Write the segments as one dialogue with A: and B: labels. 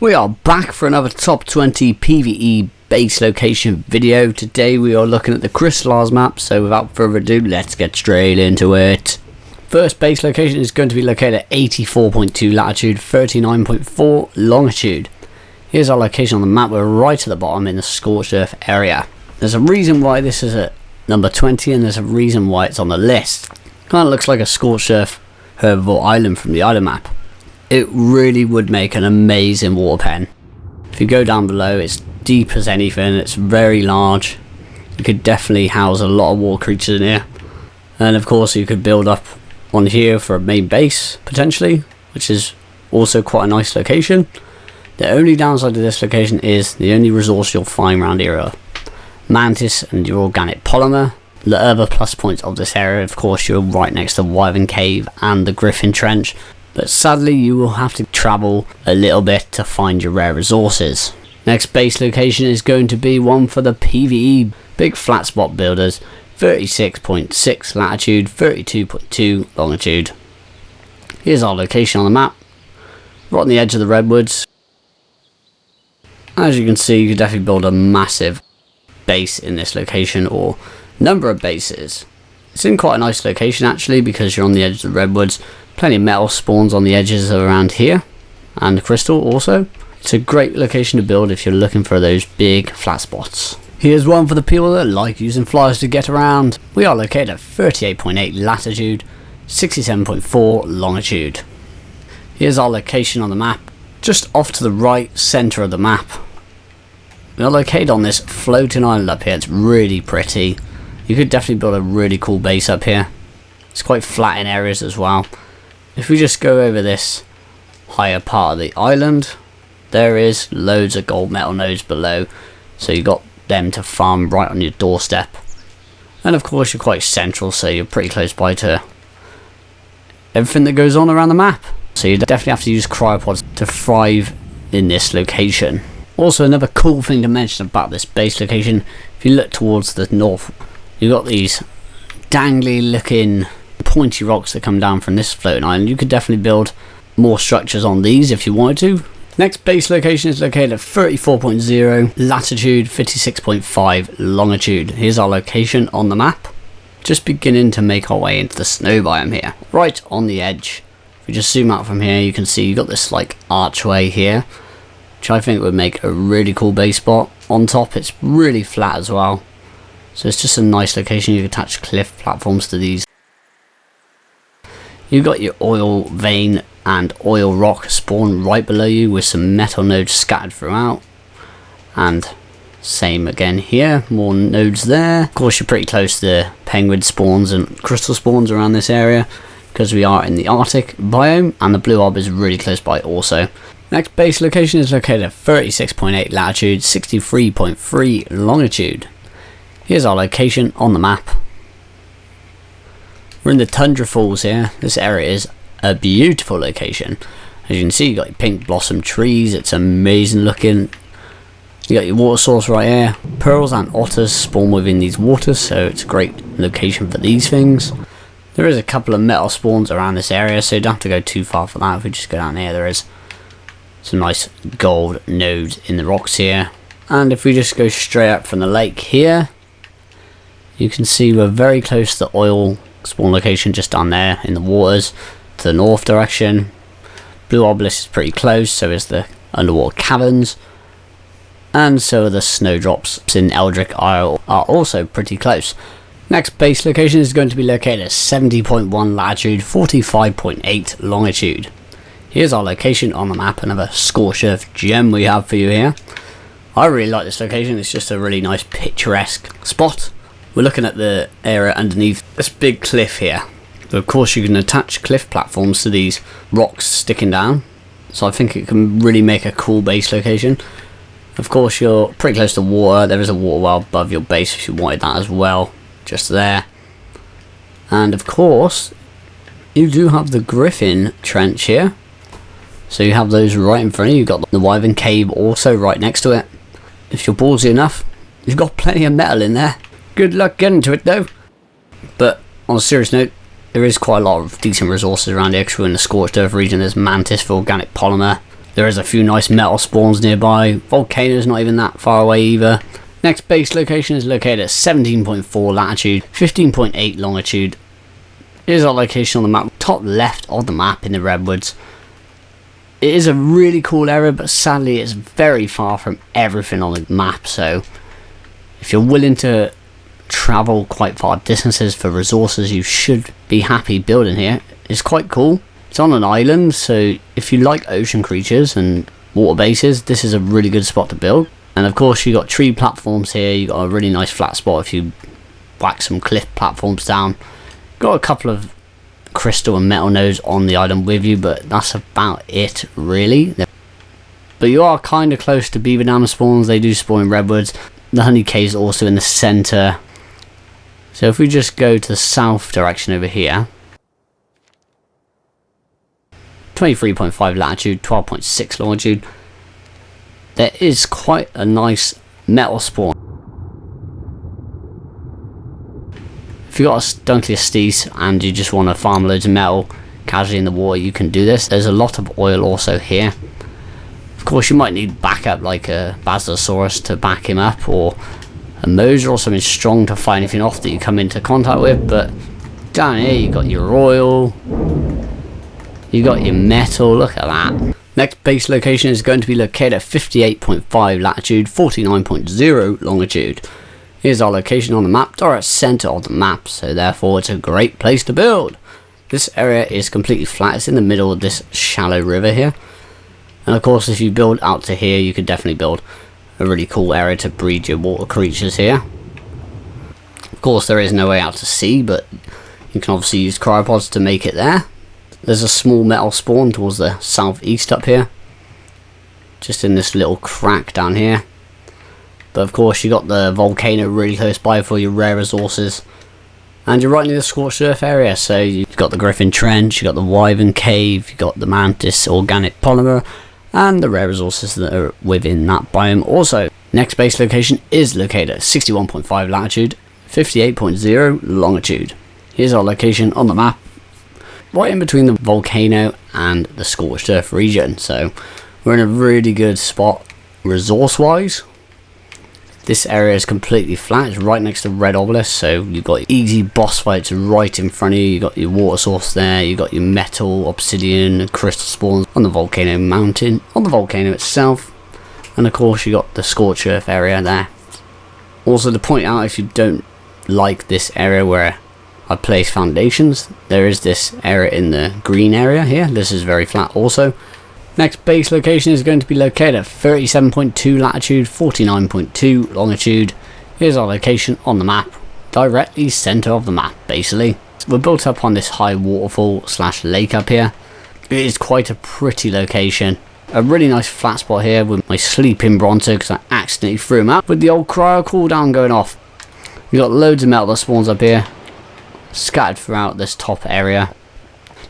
A: We are back for another top 20 PVE base location video. Today we are looking at the crystallized map, so without further ado, let's get straight into it. First base location is going to be located at 84.2 latitude, 39.4 longitude. Here's our location on the map. We're right at the bottom in the scorched earth area. There's a reason why this is at number 20 and there's a reason why it's on the list. Kind of looks like a scorched earth herbivore island from the island map. It really would make an amazing water pen. If you go down below, it's deep as anything, it's very large. You could definitely house a lot of water creatures in here. And of course you could build up on here for a main base, potentially, which is also quite a nice location. The only downside to this location is the only resource you'll find around here are mantis and your organic polymer. The other plus points of this area, of course, you're right next to Wyvern Cave and the Griffin Trench. But sadly you will have to travel a little bit to find your rare resources. Next base location is going to be one for the PVE Big Flat Spot Builders, 36.6 latitude, 32.2 longitude. Here's our location on the map, right on the edge of the redwoods. As you can see, you can definitely build a massive base in this location, or number of bases. It's in quite a nice location actually, because you're on the edge of the redwoods. Plenty of metal spawns on the edges around here, and crystal also. It's a great location to build if you're looking for those big flat spots. Here's one for the people that like using flyers to get around. We are located at 38.8 latitude, 67.4 longitude. Here's our location on the map, just off to the right centre of the map. We are located on this floating island up here. It's really pretty. You could definitely build a really cool base up here. It's quite flat in areas as well. If we just go over this higher part of the island, there is loads of gold metal nodes below, so you got them to farm right on your doorstep. And of course you're quite central, so you're pretty close by to everything that goes on around the map. So you definitely have to use cryopods to thrive in this location. Also, another cool thing to mention about this base location, if you look towards the north, you've got these dangly looking pointy rocks that come down from this floating island. You could definitely build more structures on these if you wanted to. Next base location is located at 34.0 latitude, 56.5 longitude. Here's our location on the map. Just beginning to make our way into the snow biome here, right on the edge. If we just zoom out from here, you can see you've got this like archway here, which I think would make a really cool base spot. On top it's really flat as well, so it's just a nice location. You can attach cliff platforms to these. You've got your oil vein and oil rock spawn right below you with some metal nodes scattered throughout. And same again here, more nodes there. Of course you're pretty close to the penguin spawns and crystal spawns around this area, because we are in the Arctic biome, and the blue orb is really close by also. Next base location is located at 36.8 latitude, 63.3 longitude. Here's our location on the map. We're in the Tundra Falls here. This area is a beautiful location. As you can see, you got your pink blossom trees. It's amazing looking. You got your water source right here. Pearls and otters spawn within these waters, so it's a great location for these things. There is a couple of metal spawns around this area, so you don't have to go too far for that. If we just go down here, there is some nice gold nodes in the rocks here. And if we just go straight up from the lake here, you can see we're very close to the oil spawn location just down there in the waters to the north direction. Blue obelisk is pretty close, so is the underwater caverns, and so are the snowdrops in Eldrick Isle are also pretty close. Next base location is going to be located at 70.1 latitude, 45.8 longitude. Here's our location on the map, another scorched earth gem we have for you here. I really like this location. It's just a really nice picturesque spot. We're looking at the area underneath this big cliff here. But of course you can attach cliff platforms to these rocks sticking down, so I think it can really make a cool base location. Of course you're pretty close to water. There is a water well above your base if you wanted that as well, just there. And of course you do have the Griffin Trench here, so you have those right in front of you. You've got the Wyvern Cave also right next to it. If you're ballsy enough, you've got plenty of metal in there. Good luck getting to it though. But on a serious note, there is quite a lot of decent resources around here, because we're in the scorched earth region. There's mantis for organic polymer, There is a few nice metal spawns nearby. Volcano's not even that far away either. Next base location is located at 17.4 latitude, 15.8 longitude. Here's our location on the map, top left of the map in the redwoods. It is a really cool area, but sadly it's very far from everything on the map, so if you're willing to travel quite far distances for resources, you should be happy building here. It's quite cool. It's on an island, so if you like ocean creatures and water bases, this is a really good spot to build. And of course you got tree platforms here, you got a really nice flat spot if you whack some cliff platforms down. Got a couple of crystal and metal nodes on the island with you, but that's about it really. But you are kind of close to beaver dam spawns. They do spawn in redwoods. The honey cave is also in the center. So if we just go to the south direction over here, 23.5 latitude, 12.6 longitude, there is quite a nice metal spawn. If you've got a Dunkley Estate and you just want to farm loads of metal casually in the water, you can do this. There's a lot of oil also here. Of course you might need backup like a Basilosaurus to back him up, or a Moser or something strong to fight anything off that you come into contact with. But down here you got your oil, you got your metal, look at that. Next base location is going to be located at 58.5 latitude, 49.0 longitude. Here's our location on the map, direct center of the map, so therefore it's a great place to build. This area is completely flat, it's in the middle of this shallow river here. And of course if you build out to here, you could definitely build a really cool area to breed your water creatures here. Of course there is no way out to sea, but you can obviously use cryopods to make it there. There's a small metal spawn towards the southeast up here, just in this little crack down here. But of course you got the volcano really close by for your rare resources, and you're right near the scorched earth area, so you've got the Griffin Trench, you've got the Wyvern Cave, you've got the Mantis organic polymer, and the rare resources that are within that biome also. Next base location is located at 61.5 latitude, 58.0 longitude. Here's our location on the map, right in between the volcano and the scorched earth region, so we're in a really good spot resource wise. This area is completely flat, it's right next to Red Obelisk, so you've got easy boss fights right in front of you. You've got your water source there, you've got your metal, obsidian, and crystal spawns on the volcano mountain, on the volcano itself, and of course you got the scorched earth area there. Also to point out, if you don't like this area where I place foundations, there is this area in the green area here. This is very flat also. Next base location is going to be located at 37.2 latitude, 49.2 longitude. Here's our location on the map, directly center of the map basically. So we're built up on this high waterfall slash lake up here. It is quite a pretty location. A really nice flat spot here with my sleeping Bronto, because I accidentally threw him out with the old cryo cooldown going off. We've got loads of metal that spawns up here, scattered throughout this top area.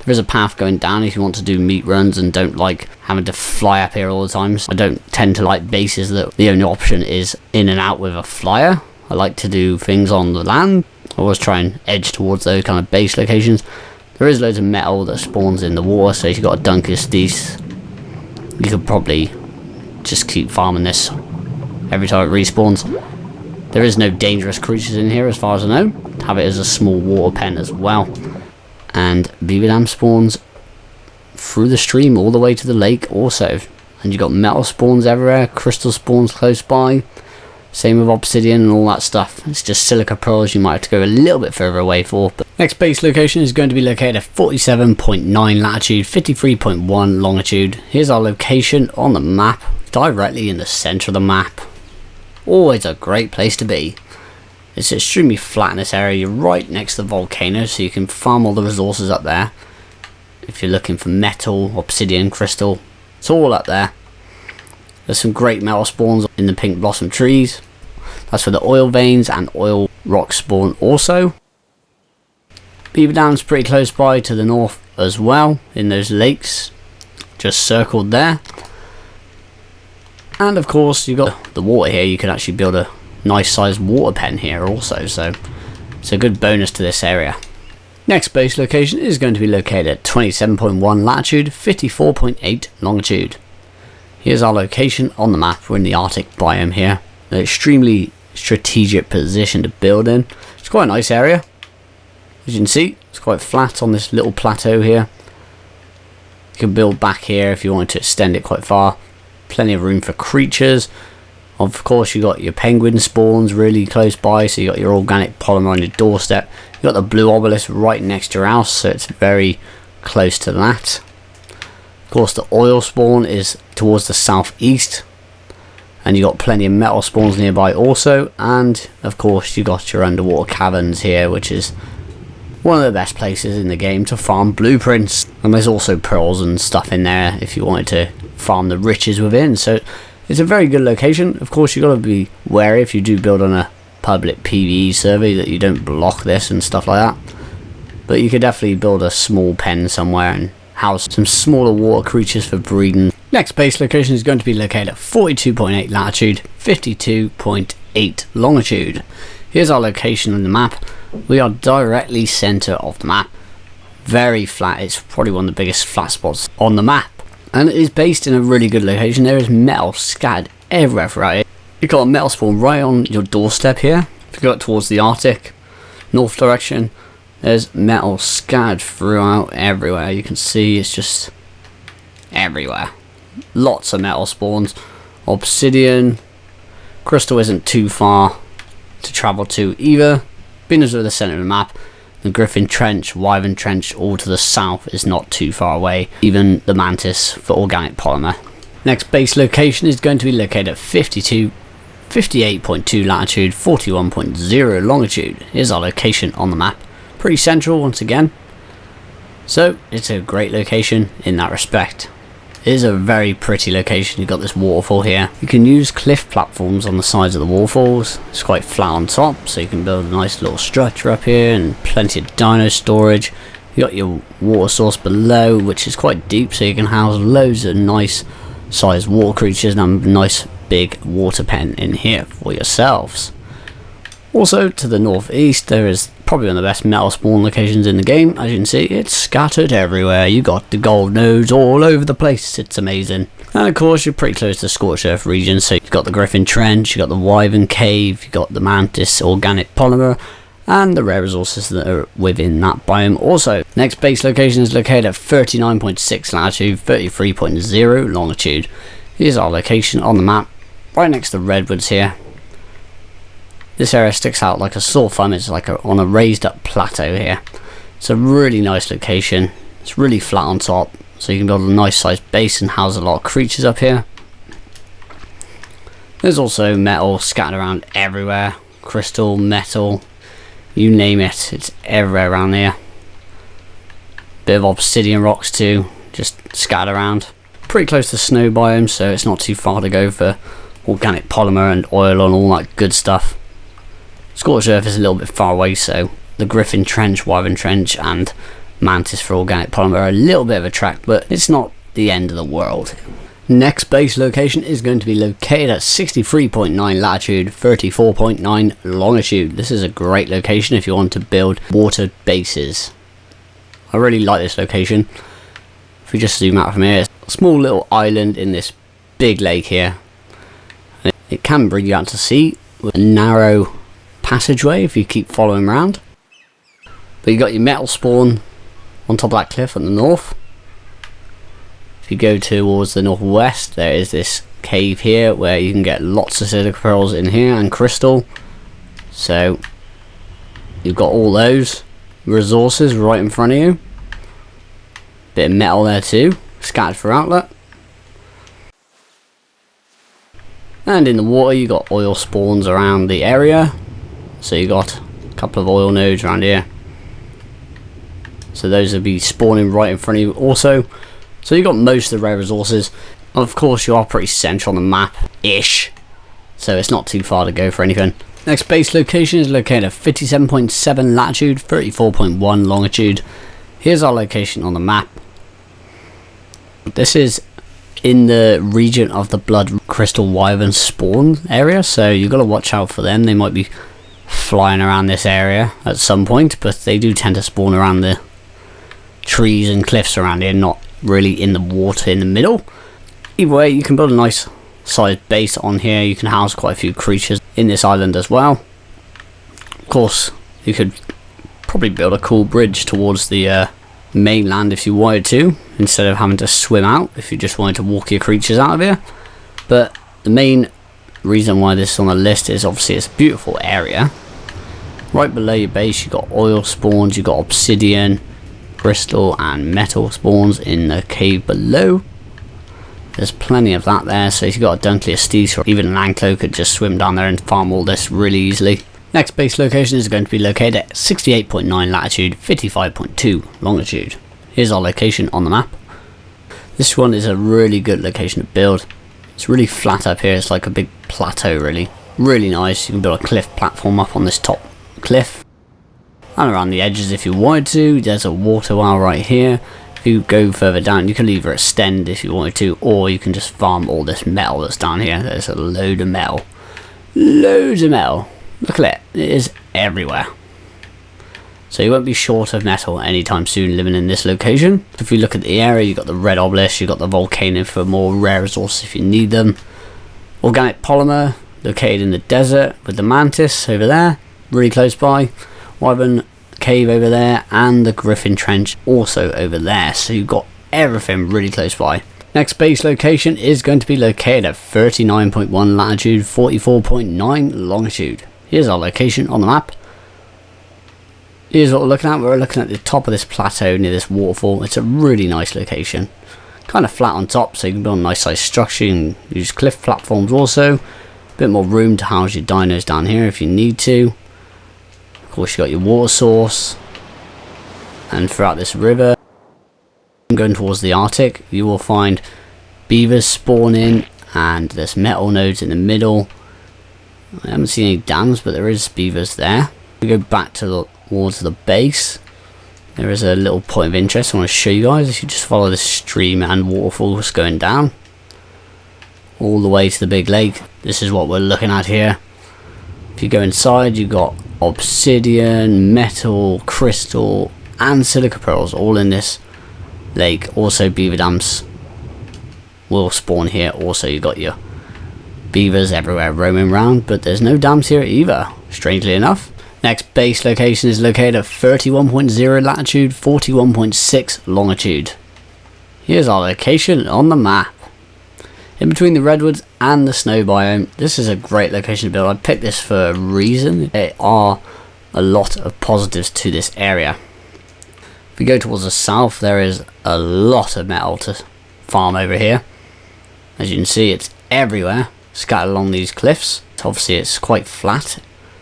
A: There is a path going down if you want to do meat runs and don't like having to fly up here all the time. So I don't tend to like bases that the only option is in and out with a flyer. I like to do things on the land. I always try and edge towards those kind of base locations. There is loads of metal that spawns in the water, so if you've got a Dunkley Estate, you could probably just keep farming this every time it respawns. There is no dangerous creatures in here as far as I know. Have it as a small water pen as well. And beaver dam spawns through the stream all the way to the lake also. And you got metal spawns everywhere, crystal spawns close by. Same with obsidian and all that stuff. It's just silica pearls you might have to go a little bit further away for. But next base location is going to be located at 47.9 latitude, 53.1 longitude. Here's our location on the map, directly in the center of the map. Always a great place to be. It's extremely flat in this area. You're right next to the volcano, so you can farm all the resources up there. If you're looking for metal, obsidian, crystal, it's all up there. There's some great metal spawns in the pink blossom trees. That's where the oil veins and oil rocks spawn also. Beaver Dam's pretty close by to the north as well, in those lakes, just circled there. And of course you've got the water here. You can actually build a nice sized water pen here also, so it's a good bonus to this area. Next base location is going to be located at 27.1 latitude, 54.8 longitude. Here's our location on the map. We're in the Arctic biome here. An extremely strategic position to build in. It's quite a nice area. As you can see, it's quite flat on this little plateau here. You can build back here if you wanted to extend it quite far. Plenty of room for creatures. Of course, you got your penguin spawns really close by, so you got your organic polymer on your doorstep. You got the blue obelisk right next to your house, so it's very close to that. Of course, the oil spawn is towards the southeast, and you got plenty of metal spawns nearby also. And of course, you got your underwater caverns here, which is one of the best places in the game to farm blueprints. And there's also pearls and stuff in there if you wanted to farm the riches within. So it's a very good location. Of course, you got to be wary if you do build on a public PVE server that you don't block this and stuff like that. But you could definitely build a small pen somewhere and house some smaller water creatures for breeding. Next base location is going to be located at 42.8 latitude, 52.8 longitude. Here's our location on the map. We are directly center of the map. Very flat. It's probably one of the biggest flat spots on the map. And it is based in a really good location. There is metal scattered everywhere throughout it. You've got a metal spawn right on your doorstep here. If you go towards the Arctic, north direction, there's metal scattered throughout everywhere. You can see it's just everywhere. Lots of metal spawns. Obsidian. Crystal isn't too far to travel to either. Being as we're the centre of the map, the Griffin Trench, Wyvern Trench, all to the south is not too far away. Even the Mantis for organic polymer. Next base location is going to be located at 58.2 latitude, 41.0 longitude. Here's our location on the map. Pretty central once again. So it's a great location in that respect. It is a very pretty location. You've got this waterfall here. You can use cliff platforms on the sides of the waterfalls. It's quite flat on top, so you can build a nice little structure up here and plenty of dino storage. You got your water source below, which is quite deep, so you can house loads of nice sized water creatures and a nice big water pen in here for yourselves. Also to the northeast, there is probably one of the best metal spawn locations in the game. As you can see, it's scattered everywhere. You got the gold nodes all over the place. It's amazing. And of course, you're pretty close to the scorched earth region, so you've got the Griffin Trench, you've got the Wyvern Cave, you've got the Mantis organic polymer, and the rare resources that are within that biome also. Next base location is located at 39.6 latitude, 33.0 longitude. Here's our location on the map, right next to the redwoods here. This area sticks out like a sore thumb. It's like on a raised up plateau here. It's a really nice location. It's really flat on top, so you can build a nice sized base and house a lot of creatures up here. There's also metal scattered around everywhere. Crystal, metal, you name it. It's everywhere around here. Bit of obsidian rocks too, just scattered around. Pretty close to snow biome, so it's not too far to go for organic polymer and oil and all that good stuff. Scorched Earth is a little bit far away, so the Griffin Trench, Wyvern Trench and Mantis for organic polymer are a little bit of a trek, but it's not the end of the world. Next base location is going to be located at 63.9 latitude, 34.9 longitude. This is a great location if you want to build water bases. I really like this location. If we just zoom out from here, it's a small little island in this big lake here. It can bring you out to sea with a narrow passageway if you keep following around. But you got your metal spawn on top of that cliff at the north. If you go towards the northwest, there is this cave here where you can get lots of silica pearls in here and crystal. So you've got all those resources right in front of you. Bit of metal there too, scattered for outlet. And in the water you got oil spawns around the area. So you got a couple of oil nodes around here. So those will be spawning right in front of you also. So you got most of the rare resources. Of course you are pretty central on the map-ish, so it's not too far to go for anything. Next base location is located at 57.7 latitude, 34.1 longitude. Here's our location on the map. This is in the region of the blood crystal wyvern spawn area, so you've got to watch out for them. They might be flying around this area at some point, but they do tend to spawn around the trees and cliffs around here, not really in the water in the middle. Either way, you can build a nice sized base on here. You can house quite a few creatures in this island as well. Of course, you could probably build a cool bridge towards the mainland if you wanted to, instead of having to swim out if you just wanted to walk your creatures out of here. But the main reason why this is on the list is obviously it's a beautiful area. Right below your base you've got oil spawns, you've got obsidian, crystal and metal spawns in the cave below. There's plenty of that there, so if you've got a Dunkley Steed or even an Anklo could just swim down there and farm all this really easily. Next base location is going to be located at 68.9 latitude, 55.2 longitude. Here's our location on the map. This one is a really good location to build. It's really flat up here, it's like a big plateau really. Really nice, you can build a cliff platform up on this top cliff. And around the edges if you wanted to. There's a water well right here. If you go further down you can either extend if you wanted to, or you can just farm all this metal that's down here. There's a load of metal. Loads of metal. Look at it, it is everywhere. So you won't be short of metal anytime soon living in this location. If you look at the area, you've got the red obelisk, you've got the volcano for more rare resources if you need them. Organic polymer, located in the desert with the mantis over there, really close by. Wyvern cave over there, and the griffin trench also over there. So you've got everything really close by. Next base location is going to be located at 39.1 latitude, 44.9 longitude. Here's our location on the map. Here's what we're looking at. We're looking at the top of this plateau near this waterfall. It's a really nice location. Kind of flat on top, so you can build a nice size structure. You can use cliff platforms also. A bit more room to house your dinos down here if you need to. Of course, you got your water source. And throughout this river, going towards the Arctic, you will find beavers spawning, and there's metal nodes in the middle. I haven't seen any dams, but there is beavers there. We go back towards the base. There is a little point of interest I want to show you guys. If you just follow this stream and waterfalls going down all the way to the big lake, this is what we're looking at here. If you go inside, you've got obsidian, metal, crystal and silica pearls all in this lake. Also beaver dams will spawn here. Also you've got your beavers everywhere roaming around, but there's no dams here either, strangely enough. Next base location is located at 31.0 latitude, 41.6 longitude. Here's our location on the map. In between the redwoods and the snow biome, this is a great location to build. I picked this for a reason. There are a lot of positives to this area. If we go towards the south, there is a lot of metal to farm over here. As you can see, it's everywhere, scattered along these cliffs. Obviously it's quite flat,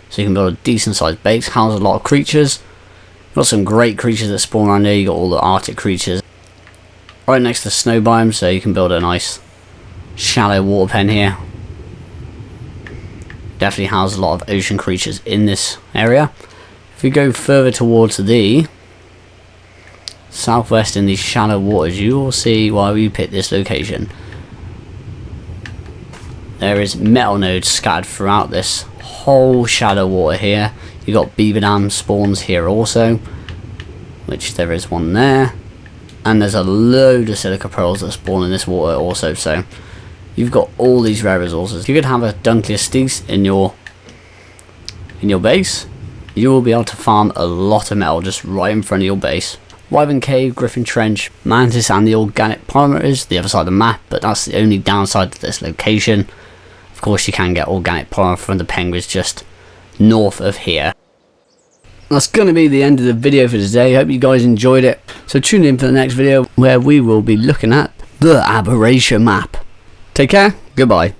A: so you can build a decent sized base, house a lot of creatures. You've got some great creatures that spawn around here. You got all the Arctic creatures right next to the snow biome, so you can build a nice shallow water pen here. Definitely house a lot of ocean creatures in this area. If we go further towards the southwest in these shallow waters, you will see why we picked this location. There is metal nodes scattered throughout this whole shallow water here. You got beaver dam spawns here also, which there is one there, and there's a load of silica pearls that spawn in this water also. So you've got all these rare resources. You could have a Dunkley Steed in your base. You will be able to farm a lot of metal just right in front of your base. Wyvern Cave, Griffin Trench, Mantis and the organic polymer is the other side of the map, but that's the only downside to this location. Of course you can get organic polymer from the penguins just north of here. That's going to be the end of the video for today. Hope you guys enjoyed it. So tune in for the next video where we will be looking at the aberration map. Take care, goodbye.